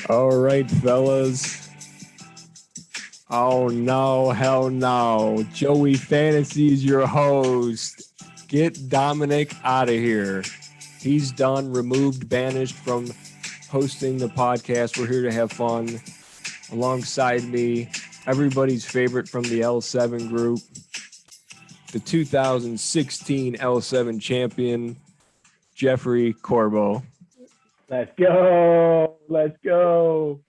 All right, fellas. Oh, no, hell no. Joey Fantasy is your host. Get Dominic out of here. He's done, removed, banished from hosting the podcast. We're here to have fun. Alongside me, everybody's favorite from the L7 group, the 2016 L7 champion, Jeffrey Corbo. Let's go. Let's go.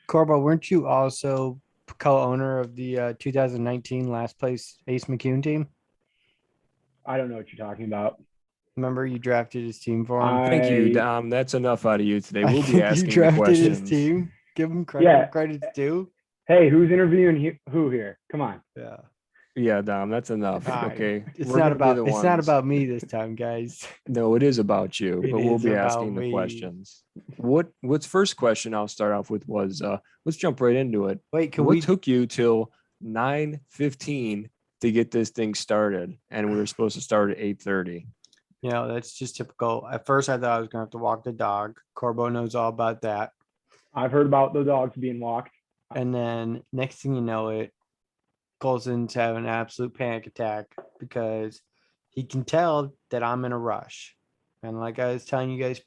Corbo, weren't you also co-owner of the 2019 last place Ace McCune team? I don't know what you're talking about. Remember you drafted his team for him? Thank you, Dom. That's enough out of you today. We'll be asking you drafted the questions. his team. Give him credit. Yeah. Credit's due. Hey, who's interviewing who here? Come on. Yeah. Yeah, Dom, that's enough. All right. Okay. It's We're not gonna be about the it's not ones- about me this time, guys. No, it is about you, It but we'll is be about asking the me. questions. What's first question I'll start off with was let's jump right into it. Wait, What took you till 9:15 to get this thing started? And we were supposed to start at 8:30. You know, that's just typical. At first I thought I was gonna have to walk the dog. Corbo knows all about that. I've heard about the dogs being walked. And then next thing you know it, Colson's having an absolute panic attack because he can tell that I'm in a rush. And like I was telling you guys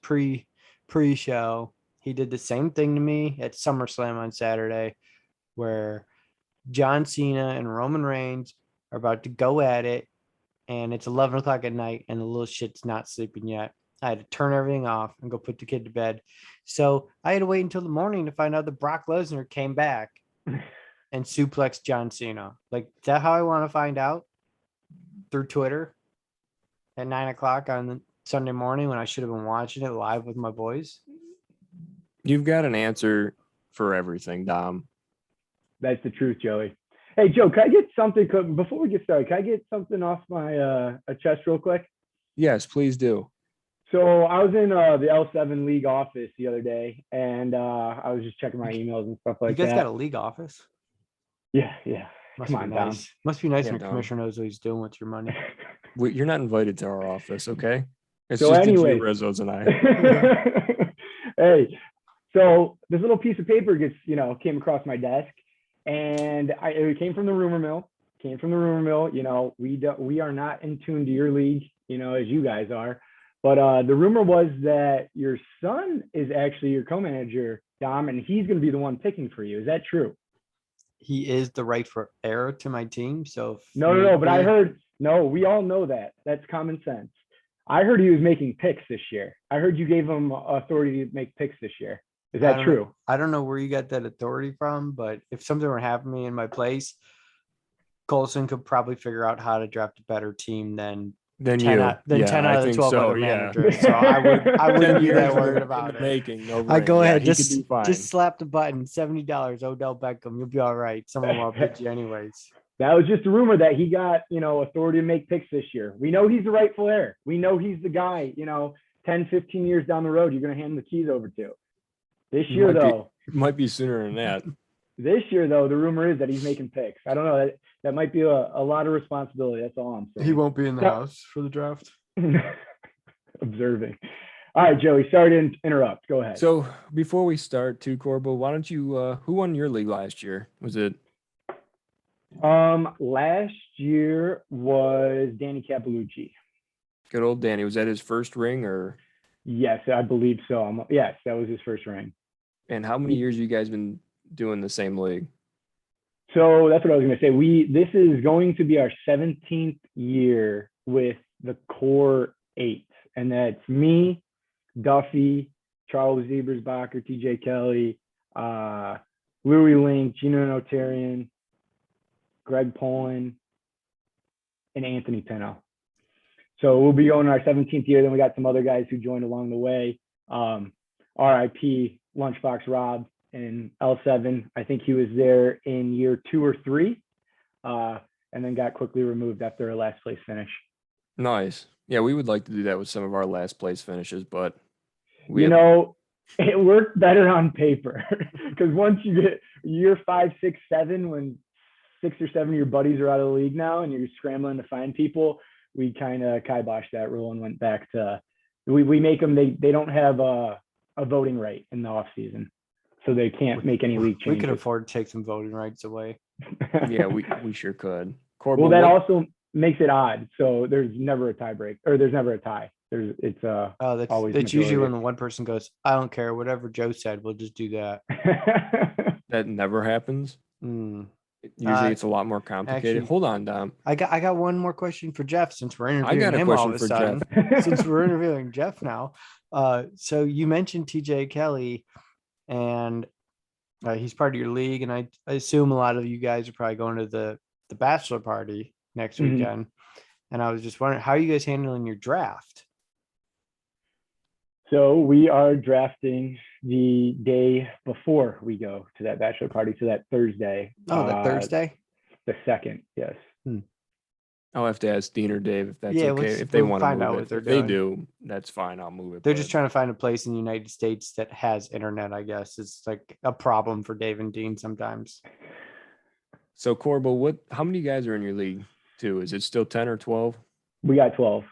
pre-show, he did the same thing to me at SummerSlam on Saturday, where John Cena and Roman Reigns are about to go at it, and it's 11 o'clock at night, and the little shit's not sleeping yet. I had to turn everything off and go put the kid to bed. So I had to wait until the morning to find out that Brock Lesnar came back and suplex John Cena. Like, is that how I want to find out? Through Twitter at 9 o'clock on the Sunday morning when I should have been watching it live with my boys? You've got an answer for everything, Dom. That's the truth, Joey. Hey, Joe, can I get something before we get started? Can I get something off my chest real quick? Yes, please do. So I was in the L7 league office the other day, and I was just checking my emails and stuff like You guys that. got a league office? Yeah. Must Come be on, nice. Must be nice Yeah, when your Dom. commissioner knows what he's doing with your money. You're not invited to our office, okay? It's So just anyway. the Rizzo's and I. Hey, so this little piece of paper came across my desk, and it came from the rumor mill. We are not in tune to your league, as you guys are. But the rumor was that your son is actually your co-manager, Dom, and he's going to be the one picking for you. Is that true? He is the rightful heir to my team. So No. But I heard, no, we all know that. That's common sense. I heard he was making picks this year. I heard you gave him authority to make picks this year. Is that true? I don't know where you got that authority from, but if something were happening in my place, Colson could probably figure out how to draft a better team than 10 you. out of the 12 other yeah. managers. So I wouldn't be that worried in about the it. making. No I ring. go Yeah, ahead, he could do fine. just slap the button, $70, Odell Beckham. You'll be all right. Someone will pick you anyways. That was just a rumor that he got, authority to make picks this year. We know he's the rightful heir. We know he's the guy, 10, 15 years down the road, you're going to hand the keys over to. This year, though. It might be sooner than that. This year, though, the rumor is that he's making picks. I don't know. That might be a lot of responsibility. That's all I'm saying. He won't be in the house for the draft. Observing. All right, Joey, sorry to interrupt. Go ahead. So before we start, too, Corbo, why don't you? Who won your league last year? Was it? Last year was Danny Capalucci. Good old Danny. Was that his first ring, or? Yes, I believe so. Yes, that was his first ring. And how many years you guys been doing the same league? So that's what I was going to say. This is going to be our 17th year with the core 8, and that's me, Duffy, Charles Zebersbacher, TJ Kelly, Louis Link, Gino Notarian, Greg Poland, and Anthony Pino. So we'll be going our 17th year. Then we got some other guys who joined along the way. RIP Lunchbox Rob in L7. I think he was there in year 2 or 3, and then got quickly removed after a last place finish. Nice. Yeah, we would like to do that with some of our last place finishes, but it worked better on paper because once you get year 5, 6, 7, when 6 or 7 of your buddies are out of the league now and you're scrambling to find people, we kind of kiboshed that rule and went back to we make them. They don't have a voting right in the off season. so they can't make any league We changes. could afford to take some voting rights away. Yeah, we sure could. Corbo, Well, that what- also makes it odd. So there's never a tie break, or there's never a tie. It's Oh, that's always usually majority. when the one person goes, I don't care, whatever Joe said, we'll just do that. that never happens. Hmm. Usually it's a lot more complicated. actually- Hold on, Dom. I got one more question for Jeff since we're I interviewing got a him all question of a for sudden. Jeff. Since we're interviewing Jeff now. So you mentioned TJ Kelly, and he's part of your league, and I assume a lot of you guys are probably going to the bachelor party next Mhm. weekend. And I was just wondering, how are you guys handling your draft? So we are drafting the day before we go to that bachelor party. So that Thursday. Oh, that Thursday? The 2nd, yes. I'll have to ask Dean or Dave if that's Yeah, okay. let's- If they we'll want to find out move what it. they're If they doing. do, that's fine. I'll move it. They're but- just trying to find a place in the United States that has internet, I guess. It's like a problem for Dave and Dean sometimes. So Corbo, how many guys are in your league too? Is it still 10 or 12? We got 12.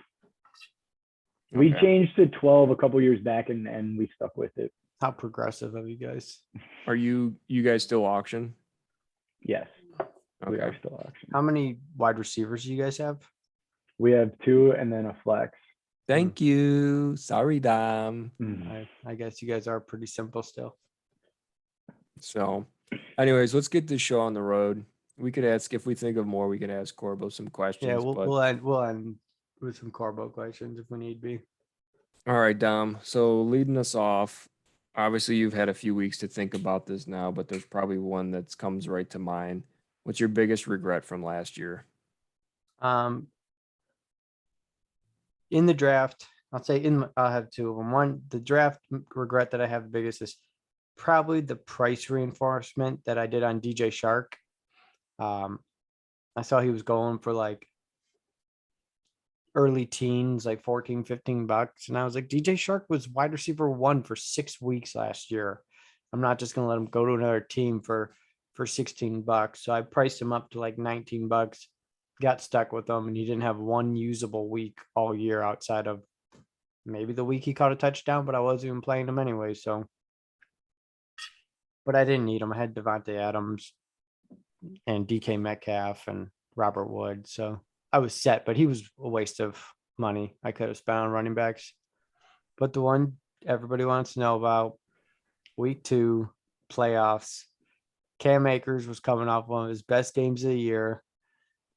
We Okay. changed to 12 a couple years back, and we stuck with it. How progressive of you guys. Are you guys still auction? Yes, we are Okay. still auction. How many wide receivers do you guys have? We have 2 and then a flex. Thank you. Sorry, Dom. I guess you guys are pretty simple still. So, anyways, let's get this show on the road. We could ask if we think of more. We could ask Corbo some questions. Yeah, but we'll end with some Corbo questions if we need be. all right, Dom. So leading us off, obviously you've had a few weeks to think about this now, but there's probably one that comes right to mind. What's your biggest regret from last year? In the draft, I'll have 2 of them. One, the draft regret that I have the biggest is probably the price reinforcement that I did on DJ Shark. I saw he was going for like early teens, like 14, $15. And I was like, DJ Shark was wide receiver 1 for 6 weeks last year. I'm not just going to let him go to another team for $16. So I priced him up to like $19, got stuck with him, and he didn't have one usable week all year outside of maybe the week he caught a touchdown, but I wasn't even playing him anyway. So, but I didn't need him. I had Devontae Adams and DK Metcalf and Robert Wood. So I was set, but he was a waste of money I could have spent on running backs. But the one everybody wants to know about, week 2 playoffs, Cam Akers was coming off one of his best games of the year.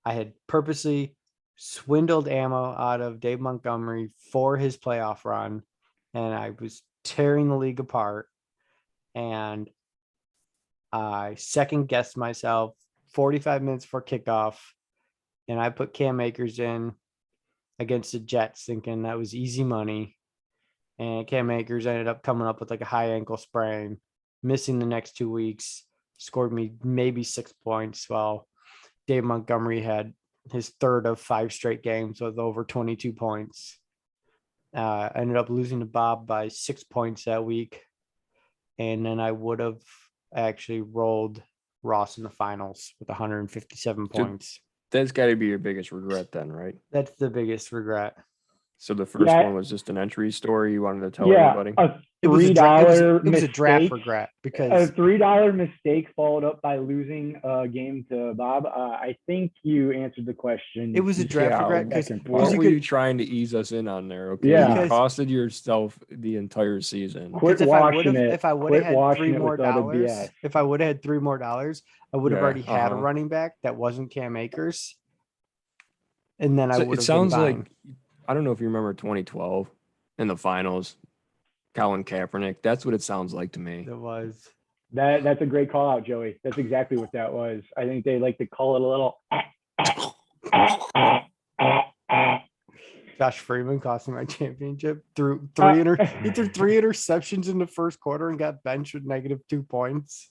I had purposely swindled ammo out of Dave Montgomery for his playoff run, and I was tearing the league apart. And I second guessed myself 45 minutes for kickoff, and I put Cam Akers in against the Jets thinking that was easy money. And Cam Akers ended up coming up with like a high ankle sprain, missing the next 2 weeks, scored me maybe 6 points, while Dave Montgomery had his 3rd of 5 straight games with over 22 points. Ended up losing to Bob by 6 points that week. And then I would have actually rolled Ross in the finals with 157 points. That's got to be your biggest regret then, right? That's the biggest regret. So the first Yeah. one was just an entry story you wanted to tell Yeah, everybody? a It was a $3 it was a draft mistake. regret A because $3 mistake followed up by losing a game to Bob. I think you answered the question. it was a draft Yeah, regret because second What part. you were could- you trying to ease us in on there? Okay, Yeah. you costed yourself the entire season. Quit Because if I would washing have, it. if I would Quit have had washing $3 it more with all the dollars, BS. if I would have had $3 more dollars, I would have Yeah, already had a uh-huh. running back that wasn't Cam Akers, and then I So would it have sounds been like buying. I don't know if you remember 2012 in the finals, Colin Kaepernick. That's what it sounds like to me. It was. That's a great call out, Joey. That's exactly what that was. I think they like to call it a little. Josh Freeman cost me my championship. He threw 3 interceptions in the first quarter and got benched with -2 points.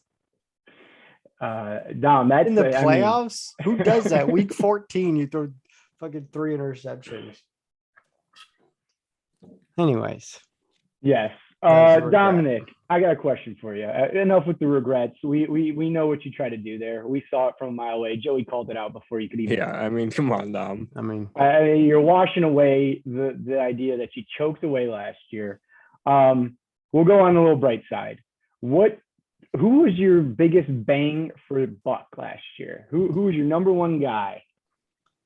Dom, that's In the I mean, playoffs? Who does that? Week 14, you throw fucking 3 interceptions. Anyways, yes. That was a regret. Dominic, I got a question for you. Enough with the regrets. We know what you try to do there. We saw it from a mile away. Joey called it out before you could even. Yeah, I mean, come on, Dom. I mean, You're washing away the idea that you choked away last year. We'll go on the little bright side. What who was your biggest bang for buck last year? Who was your number one guy?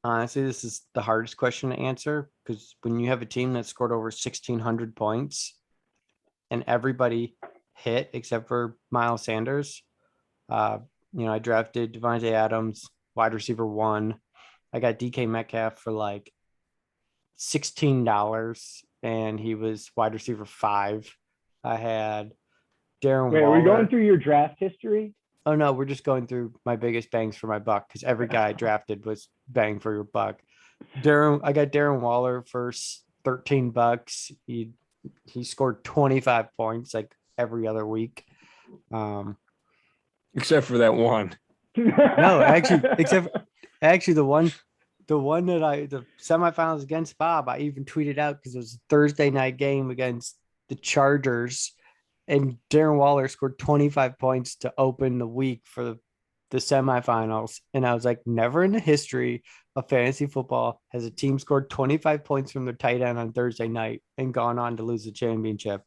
Honestly, this is the hardest question to answer because when you have a team that scored over 1,600 points and everybody hit except for Miles Sanders, I drafted Devontae Adams, wide receiver 1. I got DK Metcalf for like $16, and he was wide receiver 5. I had Darren Wait, Waller. are we going through your draft history? Oh no, we're just going through my biggest bangs for my buck because every guy I drafted was bang for your buck. I got Darren Waller for $13. He scored 25 points like every other week. Except for that one. No, actually the one that the semifinals against Bob, I even tweeted out because it was a Thursday night game against the Chargers. And Darren Waller scored 25 points to open the week for the semifinals. And I was like, never in the history of fantasy football has a team scored 25 points from their tight end on Thursday night and gone on to lose the championship,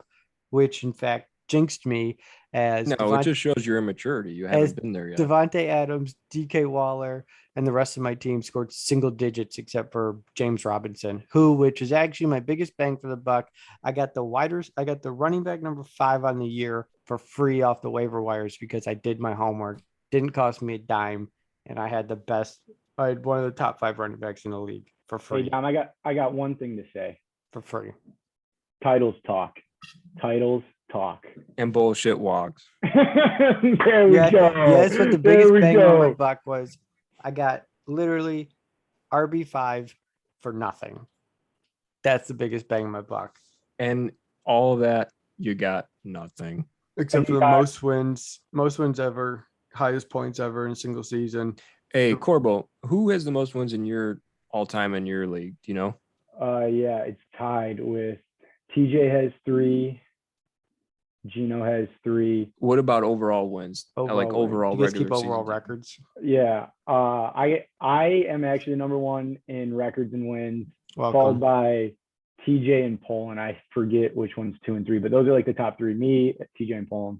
which in fact jinxed me as it just shows your immaturity. You haven't been there yet. Devontae Adams, DK Waller, and the rest of my team scored single digits except for James Robinson, which is actually my biggest bang for the buck. I got the running back number 5 on the year for free off the waiver wires because I did my homework. Didn't cost me a dime, and I had one of the top 5 running backs in the league for free. Hey, Dom, I got one thing to say. For free. Titles talk. And bullshit walks. There we go. Yes, what the biggest bang on my buck was. I got literally RB5 for nothing. That's the biggest bang on my buck. And all of that, you got nothing. Except for the most wins ever, highest points ever in a single season. Hey, Corbo, who has the most wins in your all-time in your league? Do you know? Yeah, it's tied with TJ has 3. Gino has 3. What about overall wins? Overall you guys regular keep overall season records? Yeah. I am actually number 1 in records and wins, followed by TJ and Poland. I forget which one's 2 and 3, but those are like the top 3. Me, TJ, and Poland.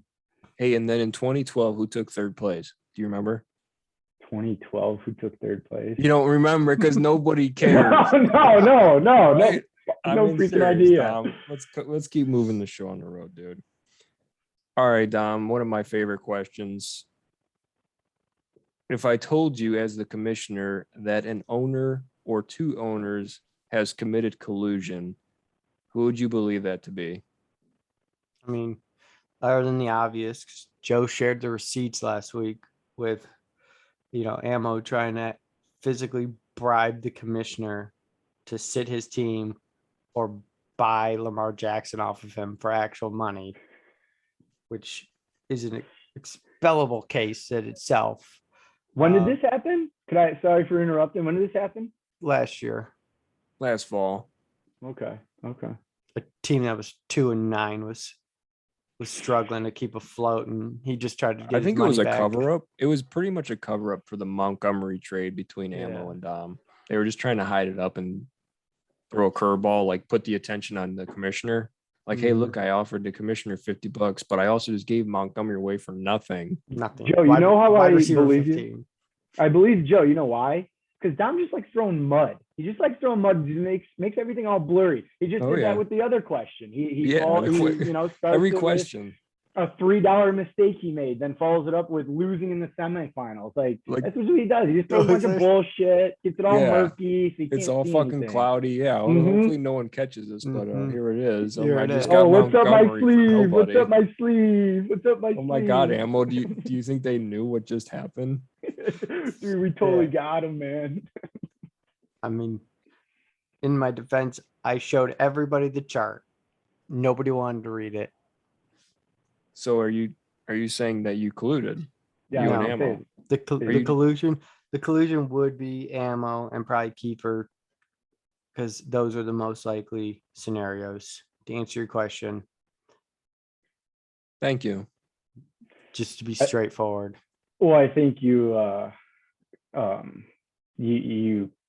Hey, and then in 2012, who took 3rd place? Do you remember? 2012, who took 3rd place? You don't remember because nobody cares. No. Right? No freaking idea. Dom. Let's keep moving the show on the road, dude. All right, Dom, one of my favorite questions. If I told you as the commissioner that an owner or 2 owners has committed collusion, who would you believe that to be? I mean, other than the obvious, Joe shared the receipts last week with, Ammo trying to physically bribe the commissioner to sit his team or buy Lamar Jackson off of him for actual money, which is an expellable case in itself. When did this happen? Sorry for interrupting. When did this happen? Last year. Last fall. Okay. A team that was 2-9 was struggling to keep afloat, and he just tried to get I think his money it was back. a cover-up. It was pretty much a cover-up for the Montgomery trade between Ammo and Dom. They were just trying to hide it up and throw a curveball, like put the attention on the commissioner. Like, hey, look, I offered the commissioner $50, but I also just gave Montgomery away for nothing. Nothing. Joe, you know how I believe 15. you? I believe Joe. You know why? Because Dom just likes throwing mud. He just likes throwing mud. He makes everything all blurry. He just did that with the other question. Starts every question. A $3 mistake he made, then follows it up with losing in the semifinals. Like that's what he does. He just throws a bunch of bullshit, gets it all murky. So it's all fucking cloudy. Yeah. Hopefully no one catches this, but here it is. What's up my sleeve? What's up my sleeve? Oh my God, Ammo. Do you think they knew what just happened? Dude, we totally got him, man. I mean, in my defense, I showed everybody the chart. Nobody wanted to read it. So are you saying that you colluded? Yeah, you and Ammo. The collusion would be Ammo and probably Keeper, because those are the most likely scenarios. To answer your question. Thank you. Just to be straightforward. Well, I think you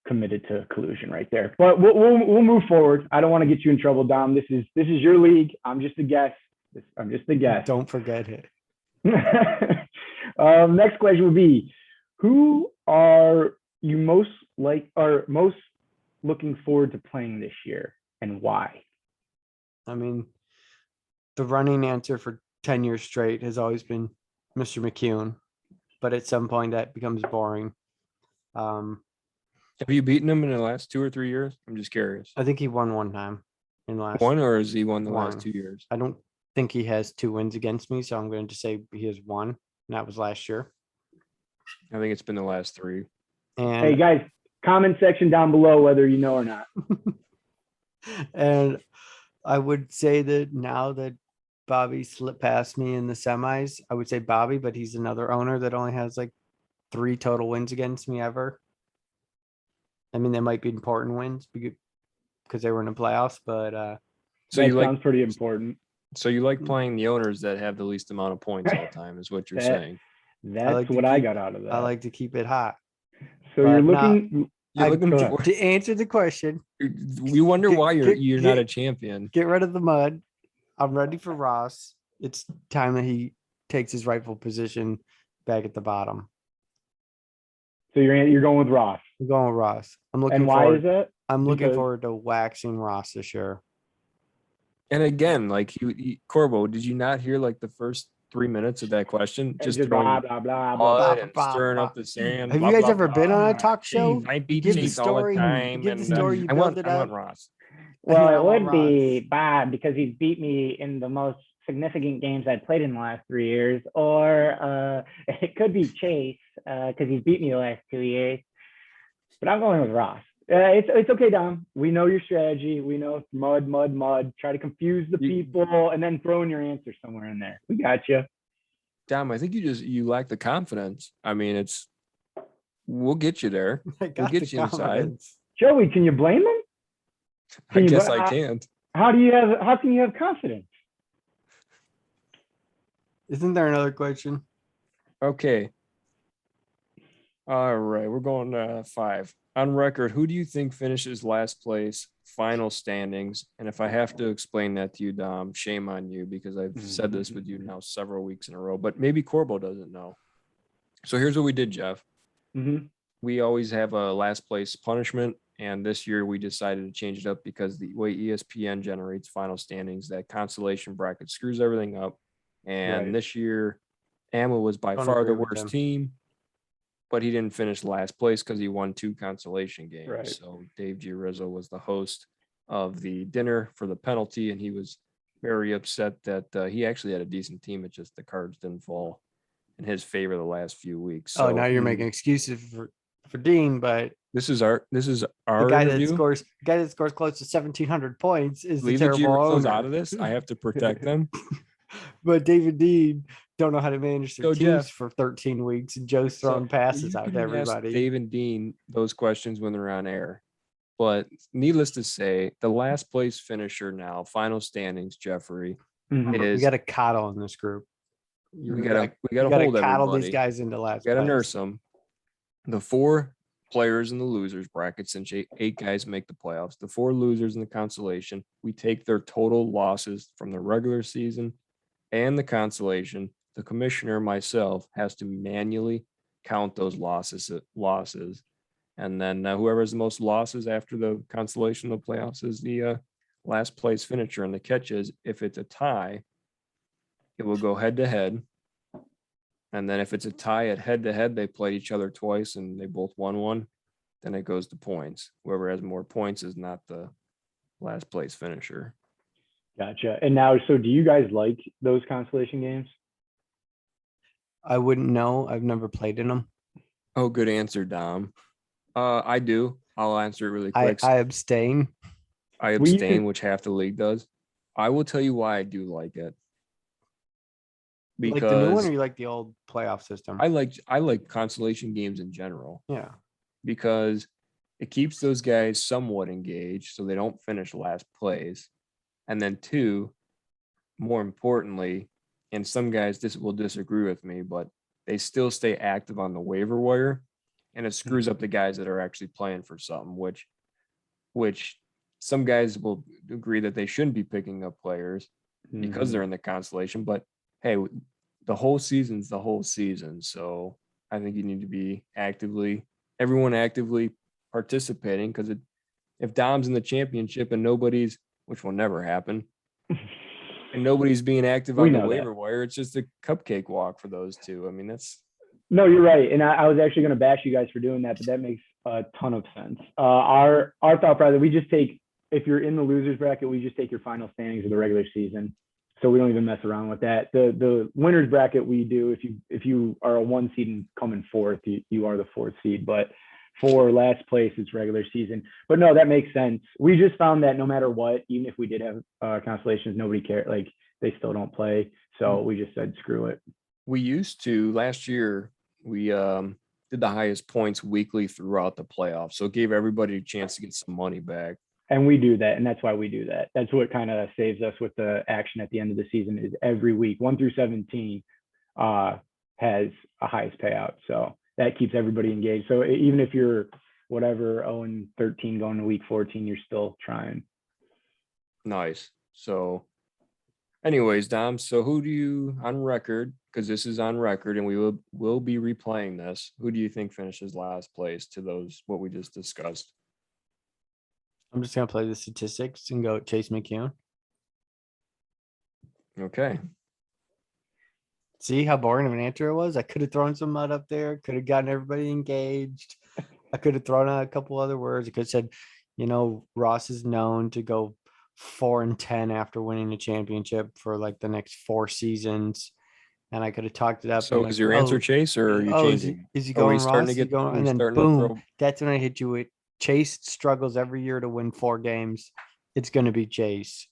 committed to collusion right there. But we'll move forward. I don't want to get you in trouble, Dom. This is your league. I'm just a guest. Don't forget it. Next question would be, who are you most looking forward to playing this year, and why? I mean, the running answer for 10 years straight has always been Mr. McCune, but at some point that becomes boring. Have you beaten him in the last 2 or 3 years? I'm just curious. I think he won one time in the last One, or has he won the last one. 2 years? I don't think he has 2 wins against me, so I'm going to say he has one, and that was last year. I think it's been the last 3. And Hey guys, comment section down below whether you know or not. and I would say that now that Bobby slipped past me in the semis, I would say Bobby, but he's another owner that only has like 3 total wins against me ever. I mean, they might be important wins because they were in the playoffs, but So that you like sounds pretty important. so you like playing the owners that have the least amount of points all the time, is what you're saying. That's like to what I keep- got out of that. I like to keep it hot. So but you're not- looking. You're looking go ahead. for, To answer the question, you wonder why you're not a champion. get rid of the mud. I'm ready for Ross. It's time that he takes his rightful position back at the bottom. So you're going with Ross. I'm going with Ross. I'm looking And why forward. is that? I'm looking Because- forward to waxing Ross this year. And again, like Corbo, did you not hear like the first 3 minutes of that question? Just throwing blah blah blah blah. mud blah, and blah, stirring blah. up the sand. Have blah, you guys blah, ever blah. been on a talk show? I beat Give the Chase all the story- time. give the and, story you I want built I it want up. Ross. Well, Yeah, it I'm would Ross. be Bob because he's beat me in the most significant games I played in the last 3 years, or it could be Chase because he's beat me the last 2 years. But I'm going with Ross. It's okay, Dom. We know your strategy. We know it's mud, mud, mud. Try to confuse the people and then throw in your answer somewhere in there. We got you. Dom, I think you lack the confidence. I mean, we'll get you there. I got get the you inside. confidence. Joey, can you blame him? I guess I can't. How can you have confidence? Isn't there another question? Okay. All right, we're going 5. On record, who do you think finishes last place, final standings? And if I have to explain that to you, Dom, shame on you, because I've said this with you now several weeks in a row, but maybe Corbo doesn't know. So here's what we did, Jeff. Mm-hmm. We always have a last place punishment, and this year we decided to change it up because the way ESPN generates final standings, that consolation bracket screws everything up. And Right. this year, Amma was by Don't far the agree with worst them. team, but he didn't finish last place because he won 2 consolation games. Right. So Dave Giarrizzo was the host of the dinner for the penalty, and he was very upset that he actually had a decent team. It's just the cards didn't fall in his favor the last few weeks. So Oh, now you're making excuses for Dean, but this is our the guy interview. that scores close to 1,700 points is Leave the the terrible Giarrizzos owner. out of this. I have to protect them. But David Dean don't know how to manage their Go, teams Jeff. for 13 weeks, and Joe's throwing So passes you out to can ask everybody. Dave and Dean those questions when they're on air. But needless to say, the last place finisher now, final standings, Jeffrey, Mm-hmm. We is got to coddle in this group. we gotta You gotta hold coddle everybody. these guys into last We gotta place. nurse them. The 4 players in the losers bracket, since 8 guys make the playoffs, the 4 losers in the consolation, we take their total losses from the regular season and the consolation. The commissioner, myself, has to manually count those losses, and then whoever has the most losses after the consolation of the playoffs is the last place finisher. And the catch is, if it's a tie, it will go head to head. And then if it's a tie at head to head, they played each other twice and they both won one. Then it goes to points. Whoever has more points is not the last place finisher. Gotcha. And now, so do you guys like those consolation games? I wouldn't know. I've never played in them. Oh, good answer, Dom. I do. I'll answer it really I quick. abstain. I We used abstain, to- which half the league does. I will tell you why I do like it. Like the new one, Because or you like the old playoff system? I like consolation games in general, yeah. because it keeps those guys somewhat engaged so they don't finish last place. And then 2, more importantly, and some guys will disagree with me, but they still stay active on the waiver wire, and it screws up the guys that are actually playing for something, which some guys will agree that they shouldn't be picking up players because they're in the constellation. But hey, the whole season's the whole season. So I think you need to be everyone actively participating, because if Dom's in the championship and nobody's, which will never happen, and nobody's being active on the waiver wire, it's just a cupcake walk for those two. I mean, that's. No, you're right. And I was actually going to bash you guys for doing that, but that makes a ton of sense. Our thought process, we just take, if you're in the losers bracket, we just take your final standings of the regular season. So we don't even mess around with that. The winners bracket we do, if you are a 1 seed and come in fourth, you are the 4th seed. But for last place, it's regular season. But no, that makes sense. We just found that no matter what, even if we did have constellations, nobody cared. Like, they still don't play. So we just said, screw it. We used to, last year, we did the highest points weekly throughout the playoffs. So it gave everybody a chance to get some money back. And we do that, and that's why we do that. That's what kind of saves us with the action at the end of the season, is every week, 1 through 17 has a highest payout. So that keeps everybody engaged. So even if you're whatever, 0-13 going to week 14, you're still trying. Nice. So anyways, Dom, so who do you, on record, because this is on record and we will be replaying this, who do you think finishes last place to those, what we just discussed? I'm just gonna play the statistics and go Chase McKeown. Okay. See how boring of an answer it was? I could have thrown some mud up there, could have gotten everybody engaged. I could have thrown out a couple other words. I could have said, Ross is known to go 4-10 after winning the championship for like the next 4 seasons. And I could have talked it up. So is your answer Chase, or are you changing? Is he going Ross? And then boom, that's when I hit you with Chase struggles every year to win 4 games. It's going to be Chase.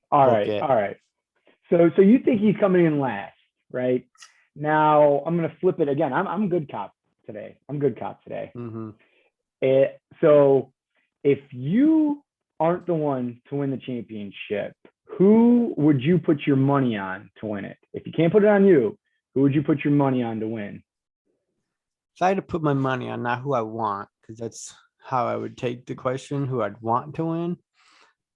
All right. So you think he's coming in last, right? Now I'm going to flip it again. I'm good cop today. Mm-hmm. So if you aren't the one to win the championship, who would you put your money on to win it? If you can't put it on you, who would you put your money on to win? If I had to put my money on, not who I want, because that's how I would take the question, who I'd want to win.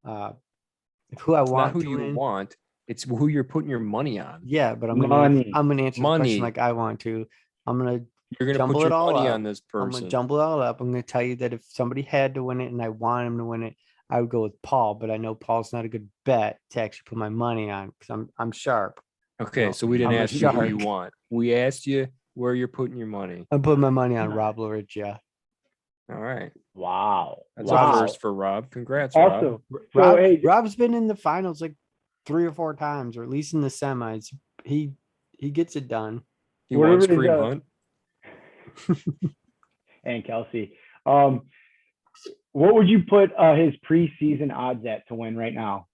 Who I want not who to you win. want, it's who you're putting your money on. Yeah, but I'm gonna answer the question like I want to. You're gonna put your money on this person. I'm gonna jumble it all up. I'm gonna tell you that if somebody had to win it and I want him to win it, I would go with Paul. But I know Paul's not a good bet to actually put my money on, because I'm sharp. Okay, so we didn't ask you who you want. We asked you where you're putting your money. I'm putting my money on Rob Lauricchia. All right. Wow. That's a first for Rob. Congrats, Rob. Rob's been in the finals like 3 or 4 times, or at least in the semis. He gets it done. He wants Kareem Hunt. And Kelsey. What would you put his preseason odds at to win right now?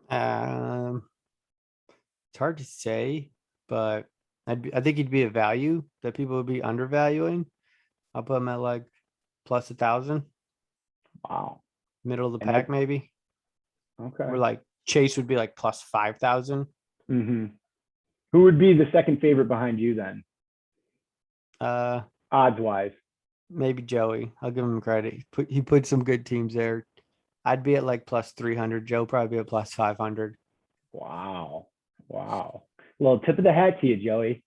It's hard to say, but I think he'd be a value that people would be undervaluing. I'll put him at like plus 1,000. Wow. Middle of the pack, maybe. Okay. Or like Chase would be like plus 5,000. Mm-hmm. Who would be the second favorite behind you then? Odds wise. Maybe Joey. I'll give him credit. He put some good teams there. I'd be at like plus 300. Joe probably be at plus 500. Wow. Well, tip of the hat to you, Joey.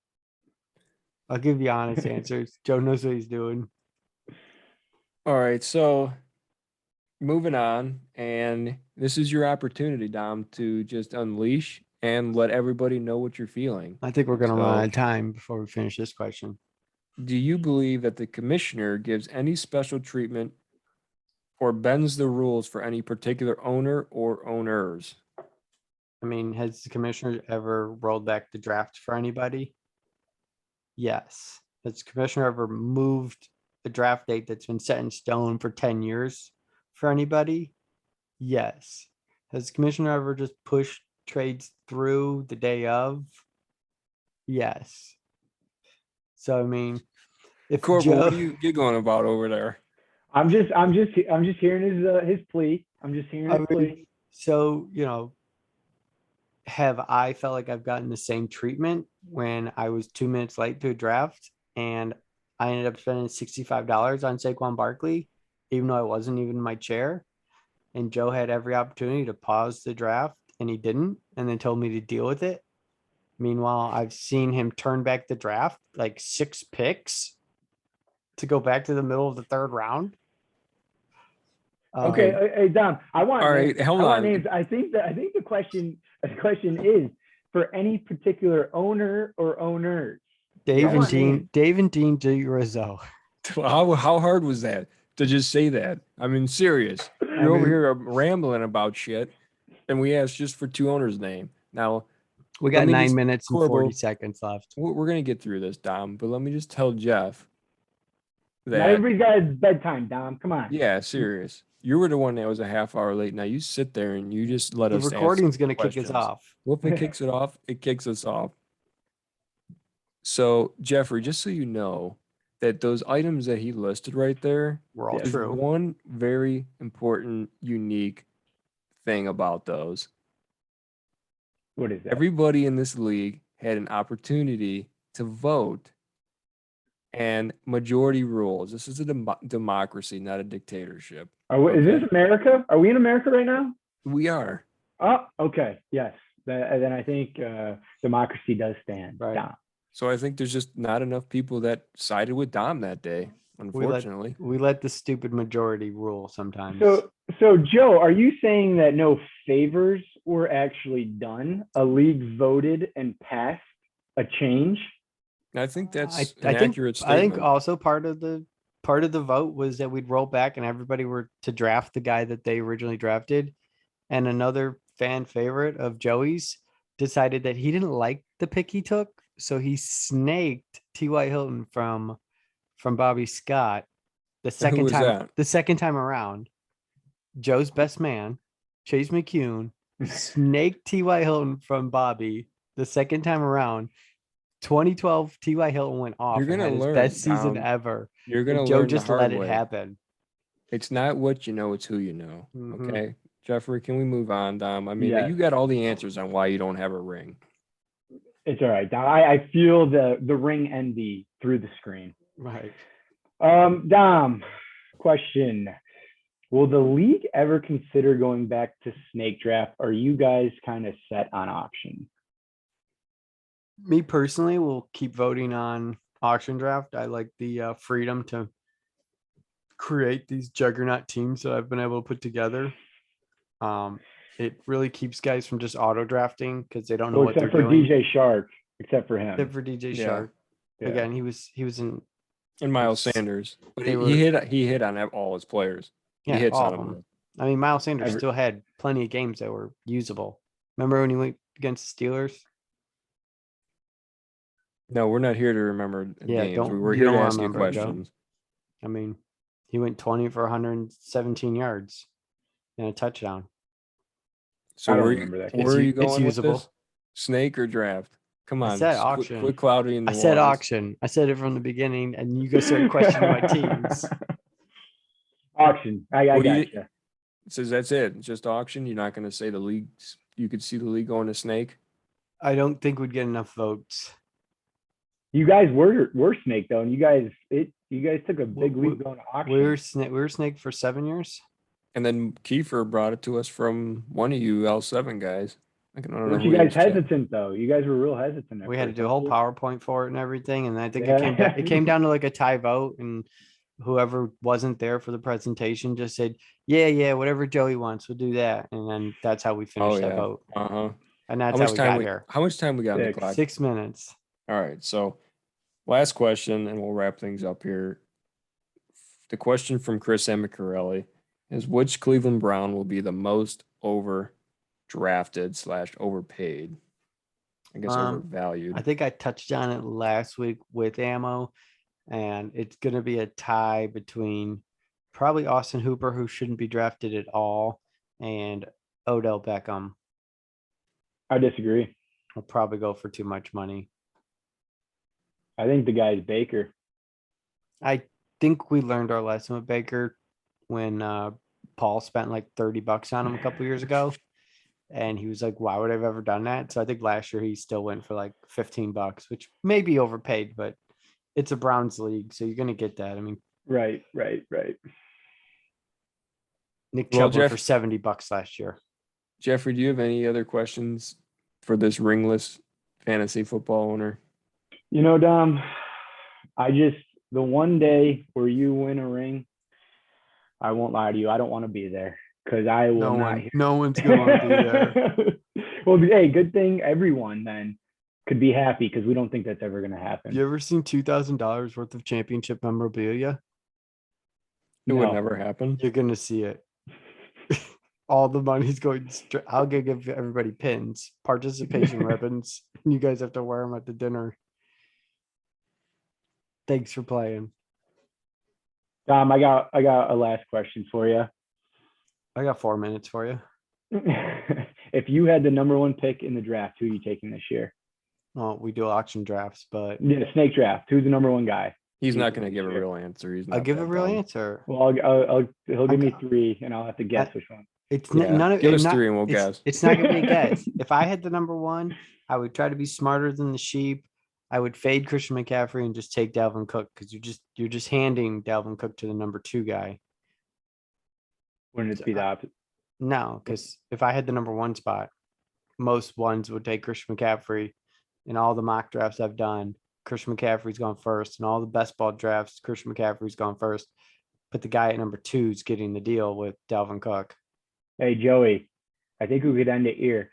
I'll give you honest answers. Joe knows what he's doing. All right, so moving on, and this is your opportunity, Dom, to just unleash and let everybody know what you're feeling. I think we're going to run out of time before we finish this question. Do you believe that the commissioner gives any special treatment or bends the rules for any particular owner or owners? I mean, has the commissioner ever rolled back the draft for anybody? Yes. Has the commissioner ever moved the draft date that's been set in stone for 10 years for anybody? Yes. Has the commissioner ever just pushed trades through the day of? Yes. So I mean, if Corbo, what are you giggling about over there? I'm just hearing his plea. I'm just hearing his plea. So, have I felt like I've gotten the same treatment when I was 2 minutes late to a draft and I ended up spending $65 on Saquon Barkley, even though I wasn't even in my chair, and Joe had every opportunity to pause the draft and he didn't, and then told me to deal with it? Meanwhile, I've seen him turn back the draft like 6 picks to go back to the middle of the third round. Okay, hey Dom, I want All names. right, hold I want on. names. I think the question is for any particular owner or owners. Dave I and want Dean, names. Dave and Dean D. Rizzo. How hard was that to just say that? I mean, serious. You're over here rambling about shit, and we asked just for 2 owners' name. Now, We let got me 9 just- minutes and Corbo, 40 seconds left. we're gonna get through this, Dom. But let me just tell Jeff Not that. everybody's got his bedtime, Dom. Come on. Yeah, serious. You were the one that was a half hour late. Now you sit there and you just let The us ask recording's going to kick us questions. off. Well, if it kicks it off, it kicks us off. So, Jeffrey, just so you know that those items that he listed right there, We're all there's true. one very important, unique thing about those. What is that? Everybody in this league had an opportunity to vote, and majority rules. This is a democracy, not a dictatorship. Is this America? Are we in America right now? We are. Oh, okay. Yes. Then I think democracy does stand. Right. Dom. So I think there's just not enough people that sided with Dom that day, unfortunately. We let the stupid majority rule sometimes. So Joe, are you saying that no favors were actually done? A league voted and passed a change? I think that's I an think accurate statement. I think also part of the vote was that we'd roll back and everybody were to draft the guy that they originally drafted, and another fan favorite of Joey's decided that he didn't like the pick he took, so he snaked T.Y. Hilton from Bobby Scott the second was time. that? The second time around, Joe's best man, Chase McCune, snaked T.Y. Hilton from Bobby the second time around. 2012 T.Y. Hilton went off. You're gonna and had his learn, best season Dom. ever. You're going to Joe learn just the hard let way. it happen. It's not what you know, it's who you know. Mhm. Okay. Jeffrey, can we move on, Dom? I mean, Yes. you got all the answers on why you don't have a ring. It's all right, Dom. I feel the ring envy through the screen. Right. Dom, question. Will the league ever consider going back to snake draft? Or are you guys kind of set on auction? Me personally will keep voting on auction draft. I like the freedom to create these juggernaut teams that I've been able to put together. It really keeps guys from just auto drafting because they don't know Well, what they're except for doing. DJ Shark, except for him. Except for DJ Yeah. Shark. Yeah. Again, he was in. And Miles Sanders. But They he hit on all his players. Yeah, he hits all on of them. them. I mean, Miles Sanders Every- still had plenty of games that were usable. Remember when he went against the Steelers? No, we're not here to remember Yeah, games. don't- We're you here to don't ask you remember it, Joe. questions. I mean, he went 20 for 117 yards and a touchdown. So I don't where remember that. where are you It's going with usable. this? Snake or draft? Come I on, said just auction. Quit clouding the I said waters. auction. I said it from the beginning, and you guys started questioning my teams. Auction. I What do got you- you. It says that's it. Just auction. You're not going to say the leagues. You could see the league going to snake. I don't think we'd get enough votes. You guys were snake though, and you guys took a big We- leap going to auction. We were snake for 7 years. And then Kiefer brought it to us from one of you L7 guys. I don't know Weren't who you he guys was, Chad. hesitant though? You guys were real hesitant. at We had to first, do a whole weren't PowerPoint for it and everything, and I think Yeah. it came down to like a tie vote, and whoever wasn't there for the presentation just said, "Yeah, whatever Joey wants, we'll do that," and then that's how we finished that vote, Uh-huh. and that's how we got here. How much time we got on the 6. clock? 6 minutes. All right. So last question, and we'll wrap things up here. The question from Chris Amicarelli is which Cleveland Brown will be the most overdrafted / overpaid? I guess overvalued. I think I touched on it last week with ammo, and it's going to be a tie between probably Austin Hooper, who shouldn't be drafted at all, and Odell Beckham. I disagree. Will probably go for too much money. I think the guy's Baker. I think we learned our lesson with Baker when Paul spent like $30 on him a couple years ago. And he was like, why would I have ever done that? So I think last year he still went for like $15, which may be overpaid, but it's a Browns league. So you're going to get that. I mean, Right. Nick Well, Chubb went Jeff- for $70 last year. Jeffrey, do you have any other questions for this ringless fantasy football owner. You know, Dom, the one day where you win a ring, I won't lie to you. I don't want to be there because I will No one's going to be there. Well, hey, good thing everyone then could be happy because we don't think that's ever going to happen. You ever seen $2,000 worth of championship memorabilia? It would never happen. You're going to see it. All the money's going straight. I'll give everybody pins, participation ribbons. You guys have to wear them at the dinner. Thanks for playing. Dom, I got a last question for you. I got 4 minutes for you. If you had the number one pick in the draft, who are you taking this year? Well, we do auction drafts, but Yeah, snake draft. Who's the number one guy? He's not going to give a real answer. He's not I'll give a real dumb. answer. Well, he'll give me three, and I'll have to guess which one. It's Yeah, none of give us not, three and we'll guess. It's not gonna be a guess. If I had the number one, I would try to be smarter than the sheep. I would fade Christian McCaffrey and just take Dalvin Cook because you're just handing Dalvin Cook to the number two guy. Wouldn't it be the opposite? No, because if I had the number one spot, most ones would take Christian McCaffrey. In all the mock drafts I've done, Christian McCaffrey's gone first. In all the best ball drafts, Christian McCaffrey's gone first. But the guy at number two is getting the deal with Dalvin Cook. Hey, Joey, I think we could end it here.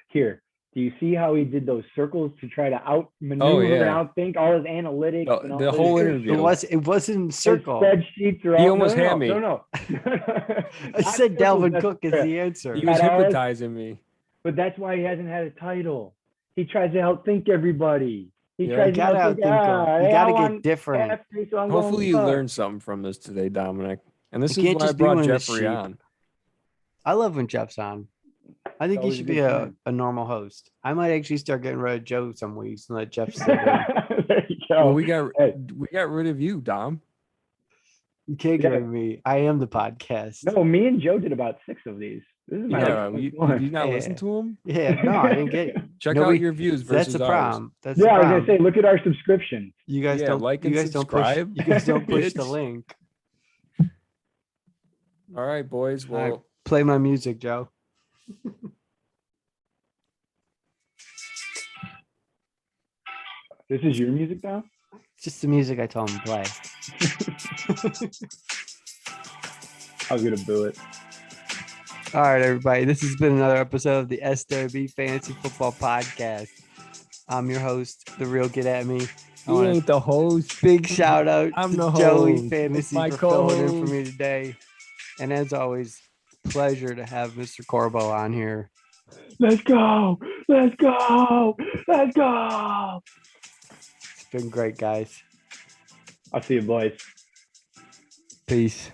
Do you see how he did those circles to try to outmaneuver and outthink all his analytics? The whole interview. It wasn't a circle. Spreadsheets are all. He almost had me. No. I said Dalvin Cook is the answer. He was hypnotizing me. But that's why he hasn't had a title. He tries to outthink everybody. You gotta outthink him. You gotta get different. Hopefully you learned something from this today, Dominic. And this is why I brought Jeffrey on. I love when Jeff's on. I think he should be a normal host. I might actually start getting rid of Joe some weeks and let Jeff sit in. There you go. Well, we got rid of you, Dom. You can't get rid of me. I am the podcast. No, me and Joe did about 6 of these. This is my did you not listen to him? Yeah, no, I didn't get. Check out your views versus That's the problem. I was gonna say, look at our subscriptions. You guys don't like and subscribe. You guys don't push the link. All right, boys. Well, play my music, Joe. This is your music now? It's just the music I told him to play. I was gonna boo it. All right, everybody. This has been another episode of the SWB Fantasy Football Podcast. I'm your host, The Real Get At Me. You ain't the host. Big shout out I'm to the Joey host. Fantasy My for filling in co-host. for me today. And as always, pleasure to have Mr. Corbo on here. Let's go. Let's go. Let's go. It's been great, guys. I'll see you, boys. Peace.